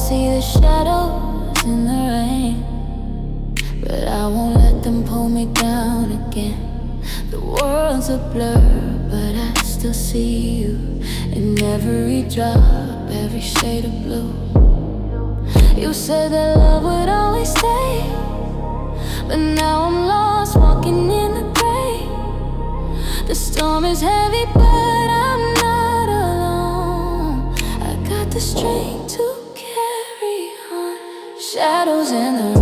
see the shadows in the rain, but I won't let them pull me down again. The world's a blur, but I still see you in every drop, every shade of blue. You said that love would always stay, but now I'm lost, walking in the gray. The storm is heavy, but I'm not alone. I got the strength to carry on. Shadows in the